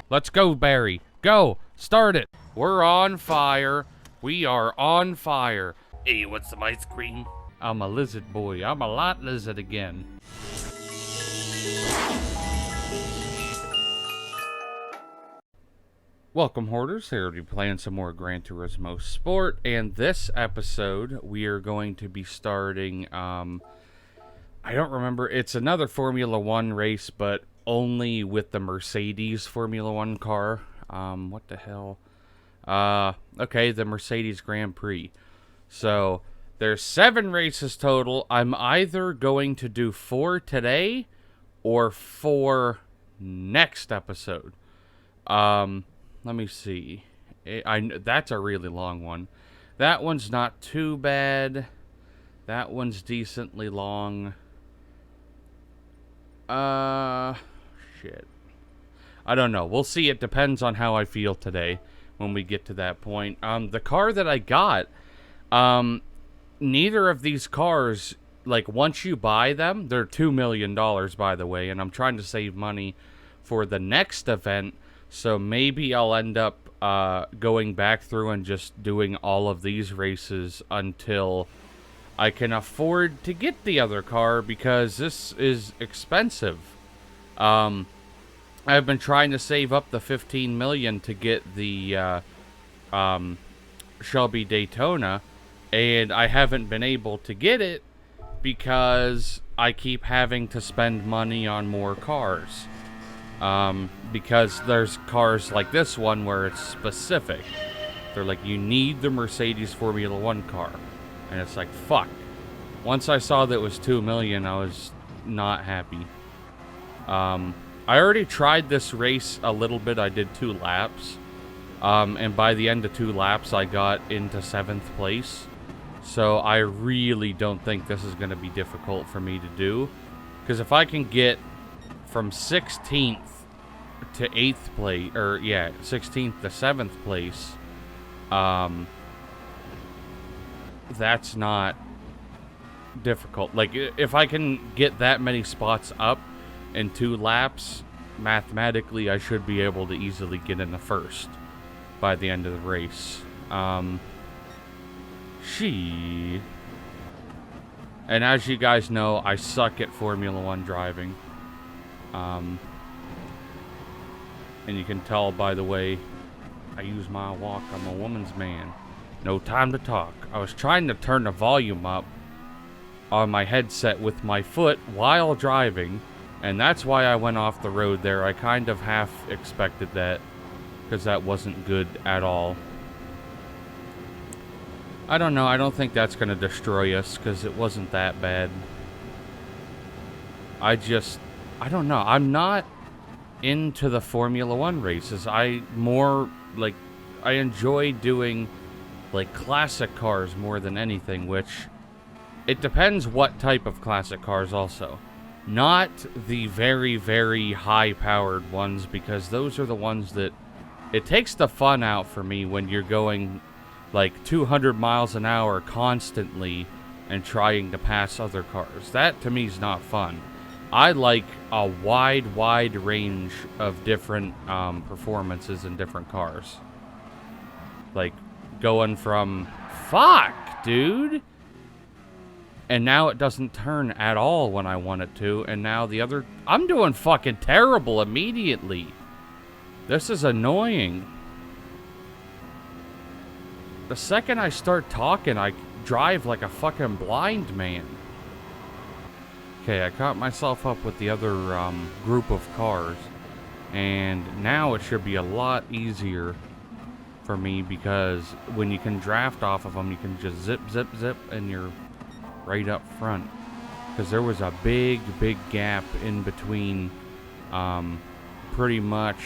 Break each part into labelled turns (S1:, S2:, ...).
S1: Let's go, Barry. Go. Start it. We're on fire. We are on fire.
S2: Hey, what's some ice cream?
S1: I'm a lizard boy. I'm a lot lizard again. Welcome, Hoarders. Here to be playing some more Gran Turismo Sport. And this episode, we are going to be starting, I don't remember. It's another Formula One race, but only with the Mercedes Formula One car. What the hell? Okay, the Mercedes Grand Prix. So, there's 7 races total. I'm either going to do 4 today or 4 next episode. Let me see. That's a really long one. That one's not too bad. That one's decently long. Shit. I don't know. We'll see. It depends on how I feel today when we get to that point. The car that I got, neither of these cars, like, once you buy them, they're $2 million, by the way, and I'm trying to save money for the next event, so maybe I'll end up going back through and just doing all of these races until I can afford to get the other car, because this is expensive. I've been trying to save up the $15 million to get the Shelby Daytona, and I haven't been able to get it because I keep having to spend money on more cars. Because there's cars like this one where it's specific. They're like, you need the Mercedes Formula One car. And it's like, fuck. Once I saw that it was $2 million, I was not happy. I already tried this race a little bit. I did 2 laps. And by the end of 2 laps, I got into 7th place. So I really don't think this is going to be difficult for me to do. Because if I can get from 16th to 8th place, or yeah, 16th to 7th place, that's not difficult. Like, if I can get that many spots up in 2 laps, mathematically I should be able to easily get in the first by the end of the race. And as you guys know, I suck at Formula One driving. And you can tell by the way I use my walk. I'm a woman's man. No time to talk. I was trying to turn the volume up on my headset with my foot while driving, and that's why I went off the road there. I kind of half expected that, because that wasn't good at all. I don't know. I don't think that's going to destroy us, because it wasn't that bad. I don't know. I'm not into the Formula One races. I enjoy doing, like, classic cars more than anything, which it depends what type of classic cars also. Not the very, very high-powered ones, because those are the ones that it takes the fun out for me when you're going like 200 miles an hour constantly and trying to pass other cars. That to me is not fun. I like a wide range of different performances in different cars. Like going from, fuck, dude. And now it doesn't turn at all when I want it to. And now the other, I'm doing fucking terrible immediately. This is annoying. The second I start talking, I drive like a fucking blind man. Okay, I caught myself up with the other group of cars. And now it should be a lot easier for me, because when you can draft off of them, you can just zip, and you're right up front. Because there was a big gap in between pretty much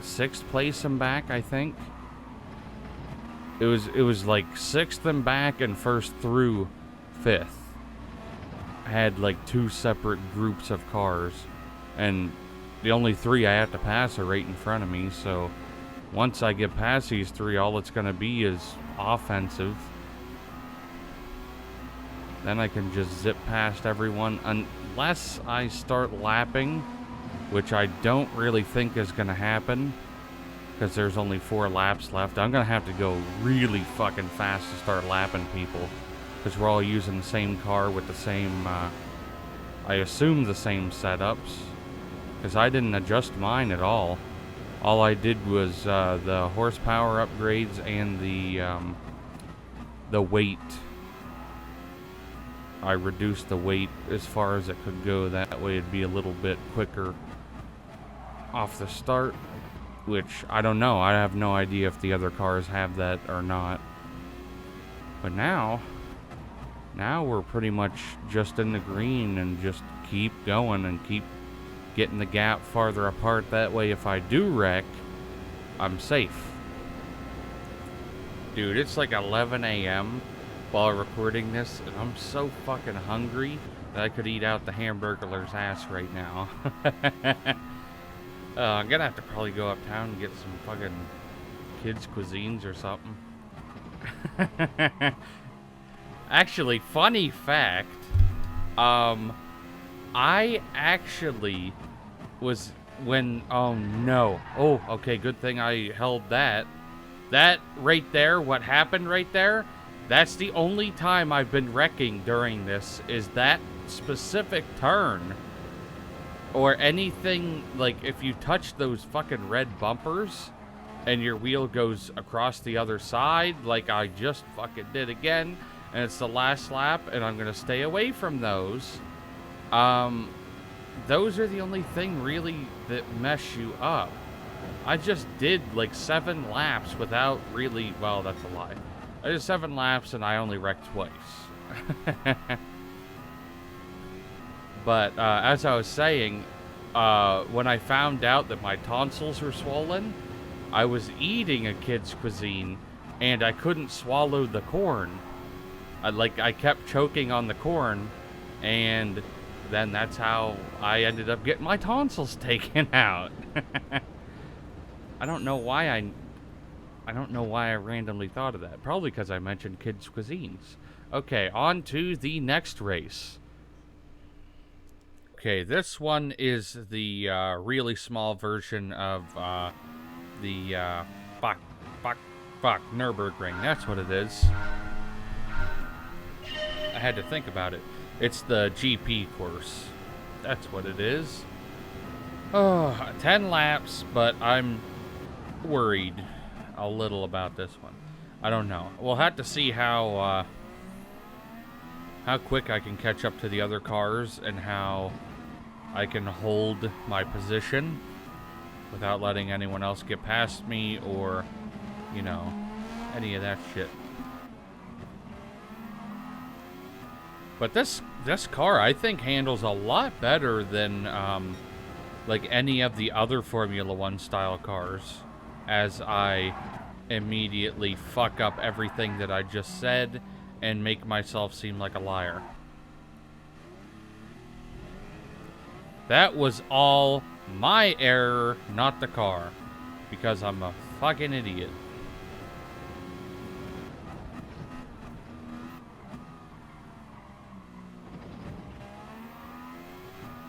S1: 6th place and back, I think. It was like 6th and back and 1st through 5th. I had like 2 separate groups of cars, and the only 3 I have to pass are right in front of me, so once I get past these 3, all it's going to be is offensive. Then I can just zip past everyone, unless I start lapping which I don't really think is going to happen because there's only 4 laps left. I'm going to have to go really fucking fast to start lapping people because we're all using the same car with the same, I assume the same setups, because I didn't adjust mine at all. All I did was the horsepower upgrades and the weight. I reduced the weight as far as it could go. That way it'd be a little bit quicker off the start, which I don't know. I have no idea if the other cars have that or not. But now we're pretty much just in the green and just keep going and keep getting the gap farther apart. That way if I do wreck, I'm safe. Dude, it's like 11 a.m. while recording this, and I'm so fucking hungry that I could eat out the Hamburglar's ass right now. I'm gonna have to probably go uptown and get some fucking kids' cuisines or something. Actually, funny fact, I actually was oh no. Oh, okay, good thing I held that. That right there, what happened right there, that's the only time I've been wrecking during this, is that specific turn. Or anything, like if you touch those fucking red bumpers and your wheel goes across the other side, like I just fucking did again, and it's the last lap, and I'm gonna stay away from those. Those are the only thing really that mess you up. I just did like 7 laps without really, well, that's a lie. I did 7 laps and I only wrecked twice. But as I was saying, when I found out that my tonsils were swollen, I was eating a kid's cuisine and I couldn't swallow the corn. I kept choking on the corn, and then that's how I ended up getting my tonsils taken out. I don't know why I randomly thought of that. Probably because I mentioned kids' cuisines. Okay, on to the next race. Okay, this one is the really small version of the Nürburgring. That's what it is. I had to think about it. It's the GP course. That's what it is. Oh, 10 laps, but I'm worried a little about this one. I don't know. We'll have to see how quick I can catch up to the other cars and how I can hold my position without letting anyone else get past me or, you know, any of that shit. But this car, I think, handles a lot better than like any of the other Formula 1 style cars, as I immediately fuck up everything that I just said and make myself seem like a liar. That was all my error, not the car, because I'm a fucking idiot.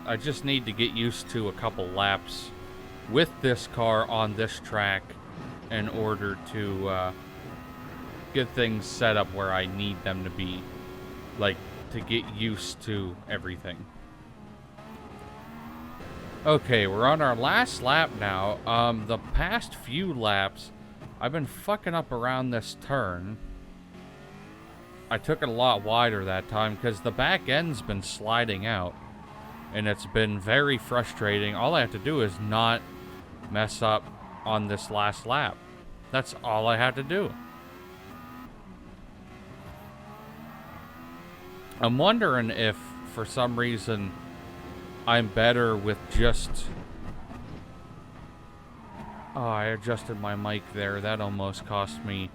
S1: I just need to get used to a couple laps with this car on this track in order to get things set up where I need them to be. Like, to get used to everything. Okay, we're on our last lap now. The past few laps, I've been fucking up around this turn. I took it a lot wider that time because the back end's been sliding out. And it's been very frustrating. All I have to do is not mess up on this last lap. That's all I have to do. I'm wondering if, for some reason, I'm better with just... Oh, I adjusted my mic there. That almost cost me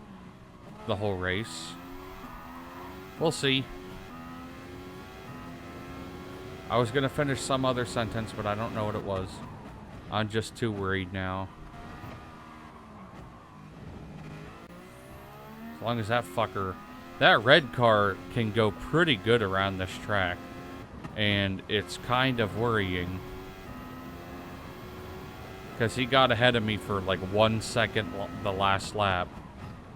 S1: the whole race. We'll see. I was gonna finish some other sentence, but I don't know what it was. I'm just too worried now. As long as that fucker... That red car can go pretty good around this track. And it's kind of worrying. Because he got ahead of me for like 1 second the last lap.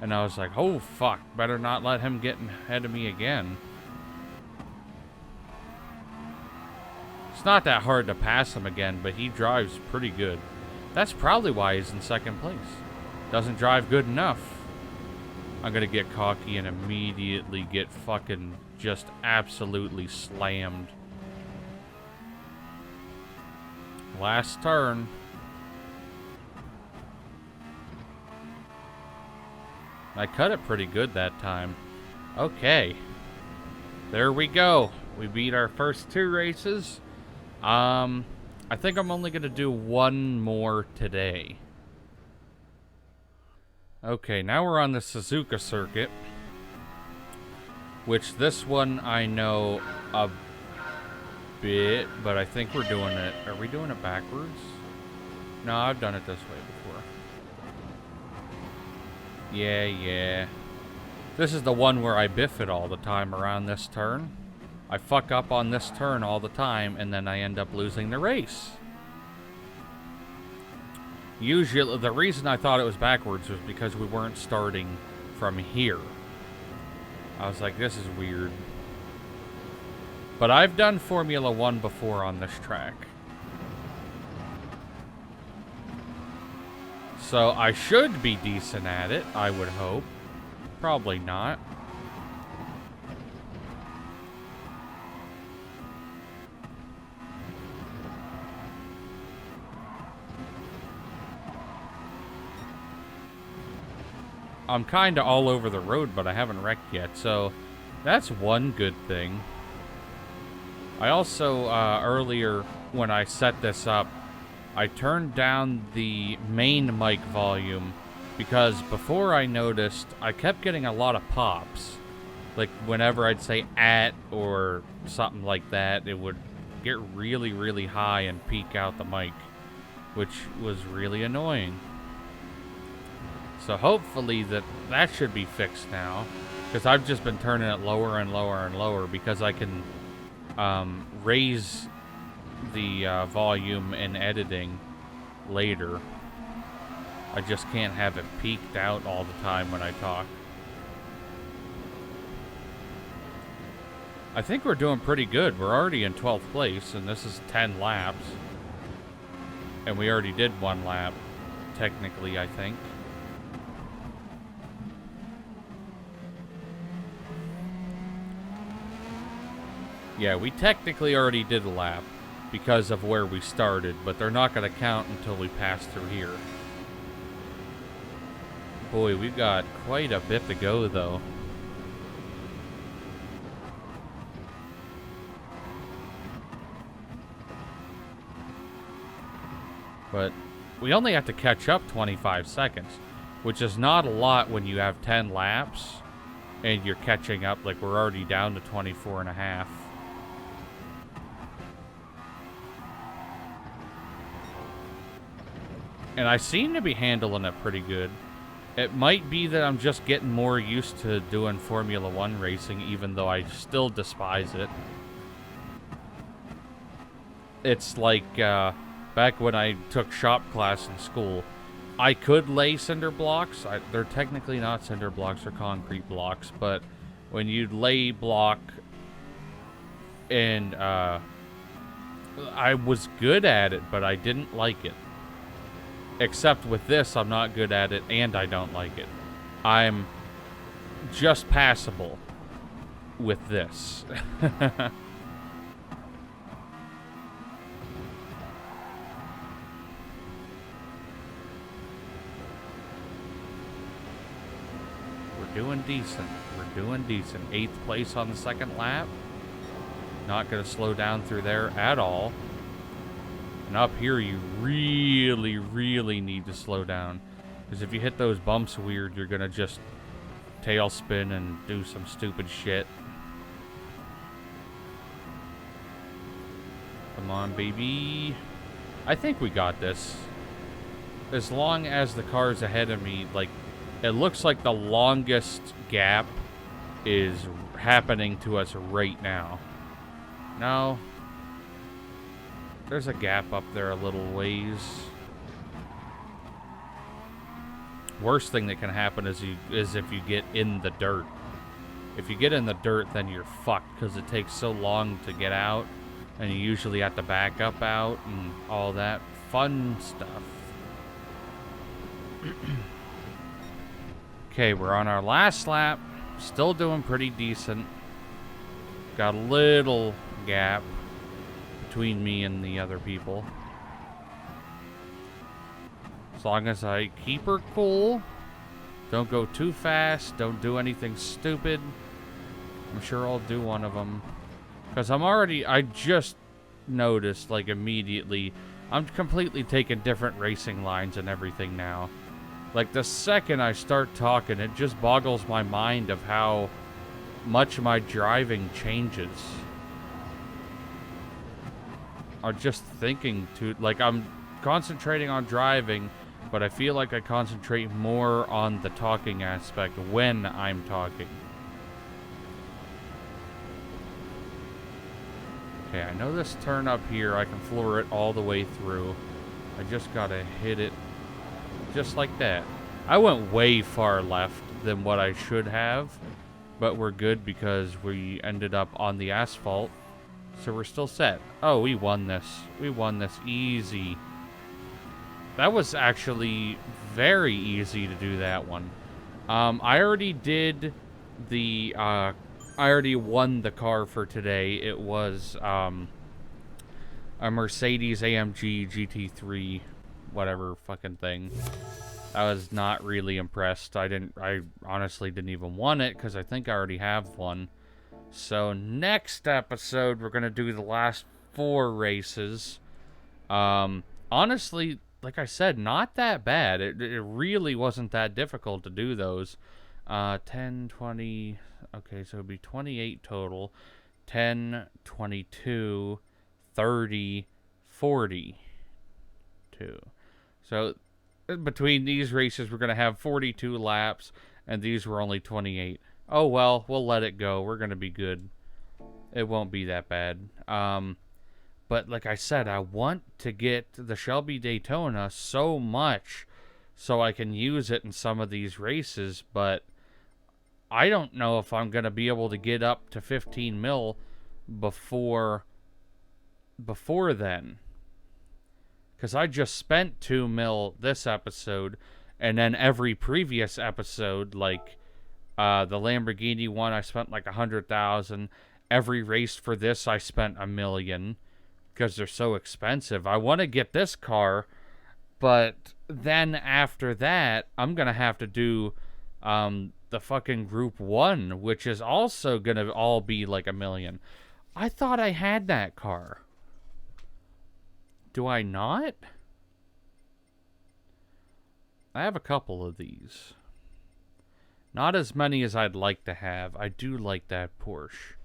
S1: And I was like, oh fuck, better not let him get ahead of me again. It's not that hard to pass him again, but he drives pretty good. That's probably why he's in second place. Doesn't drive good enough. I'm gonna get cocky and immediately get fucking just absolutely slammed. Last turn. I cut it pretty good that time. Okay. There we go. We beat our first 2 races. I think I'm only going to do 1 more today. Okay, now we're on the Suzuka circuit. Which this one I know a bit, but I think we're doing it. Are we doing it backwards? No, I've done it this way before. Yeah. This is the one where I biff it all the time around this turn. I fuck up on this turn all the time, and then I end up losing the race. Usually, the reason I thought it was backwards was because we weren't starting from here. I was like, this is weird. But I've done Formula 1 before on this track. So I should be decent at it, I would hope. Probably not. I'm kind of all over the road, but I haven't wrecked yet, so that's one good thing. I also, earlier when I set this up, I turned down the main mic volume because before I noticed, I kept getting a lot of pops. Like, whenever I'd say "at" or something like that, it would get really, really high and peak out the mic, which was really annoying. So hopefully that should be fixed now, because I've just been turning it lower and lower and lower because I can raise the volume in editing later. I just can't have it peaked out all the time when I talk. I think we're doing pretty good. We're already in 12th place, and this is 10 laps. And we already did 1 lap, technically, I think. Yeah, we technically already did a lap because of where we started, but they're not going to count until we pass through here. Boy, we've got quite a bit to go, though. But we only have to catch up 25 seconds, which is not a lot when you have 10 laps and you're catching up. Like, we're already down to 24 and a half. And I seem to be handling it pretty good. It might be that I'm just getting more used to doing Formula 1 racing, even though I still despise it. It's like, back when I took shop class in school, I could lay cinder blocks. They're technically not cinder blocks, they're concrete blocks, but when you'd lay block, and I was good at it, but I didn't like it. Except with this, I'm not good at it, and I don't like it. I'm just passable with this. We're doing decent. We're doing decent. 8th place on the 2nd lap. Not going to slow down through there at all. And up here, you really, really need to slow down. Because if you hit those bumps weird, you're going to just tail spin and do some stupid shit. Come on, baby. I think we got this. As long as the car's ahead of me, like, it looks like the longest gap is happening to us right now. No. There's a gap up there a little ways. worst thing that can happen is if you get in the dirt. If you get in the dirt, then you're fucked, because it takes so long to get out, and you usually have to back up out and all that fun stuff. Okay, we're on our last lap. Still doing pretty decent. Got a little gap between me and the other people. As long as I keep her cool, don't go too fast, don't do anything stupid. I'm sure I'll do one of them. Because I just noticed, like, immediately, I'm completely taking different racing lines and everything now. Like, the second I start talking, it just boggles my mind of how much my driving changes. I'm just thinking like, I'm concentrating on driving, but I feel like I concentrate more on the talking aspect when I'm talking. Okay, I know this turn up here, I can floor it all the way through. I just gotta hit it just like that. I went way far left than what I should have, but we're good because we ended up on the asphalt, so we're still set. Oh, we won this. We won this easy. That was actually very easy to do that one. I already did the, I already won the car for today. It was, a Mercedes AMG GT3, whatever fucking thing. I was not really impressed. I honestly didn't even want it, because I think I already have one. So, next episode, we're going to do the last 4 races. Honestly, like I said, not that bad. It really wasn't that difficult to do those. 10, 20, okay, so it'd be 28 total. 10, 22, 30, 42. So, between these races, we're going to have 42 laps, and these were only 28. Oh, well, we'll let it go. We're going to be good. It won't be that bad. But like I said, I want to get the Shelby Daytona so much so I can use it in some of these races, but I don't know if I'm going to be able to get up to 15 mil before then. Because I just spent 2 mil this episode, and then every previous episode, like the Lamborghini one, I spent like 100,000. Every race for this, I spent $1 million. Because they're so expensive. I want to get this car, but then after that, I'm going to have to do the fucking Group 1, which is also going to all be like $1 million. I thought I had that car. Do I not? I have a couple of these. Not as many as I'd like to have. I do like that Porsche.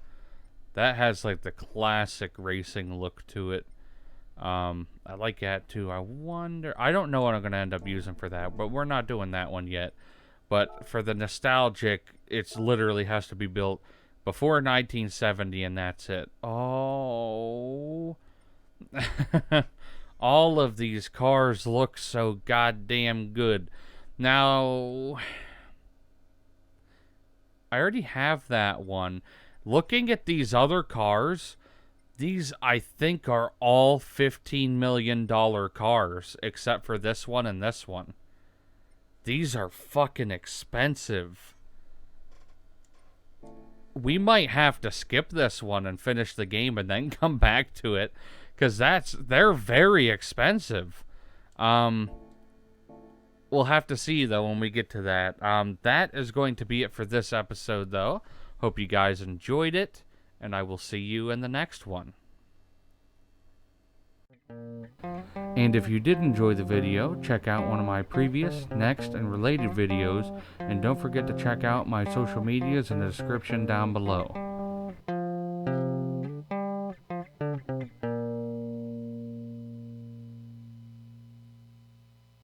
S1: That has, like, the classic racing look to it. I like that, too. I don't know what I'm going to end up using for that, but we're not doing that one yet. But for the nostalgic, it literally has to be built before 1970, and that's it. Oh. All of these cars look so goddamn good. Now, I already have that one. Looking at these other cars, these I think are all $15 million cars, except for this one and this one. These are fucking expensive. We might have to skip this one and finish the game and then come back to it, because they're very expensive. We'll have to see, though, when we get to that. That is going to be it for this episode, though. Hope you guys enjoyed it, and I will see you in the next one. And if you did enjoy the video, check out one of my previous, next, and related videos, and don't forget to check out my social medias in the description down below.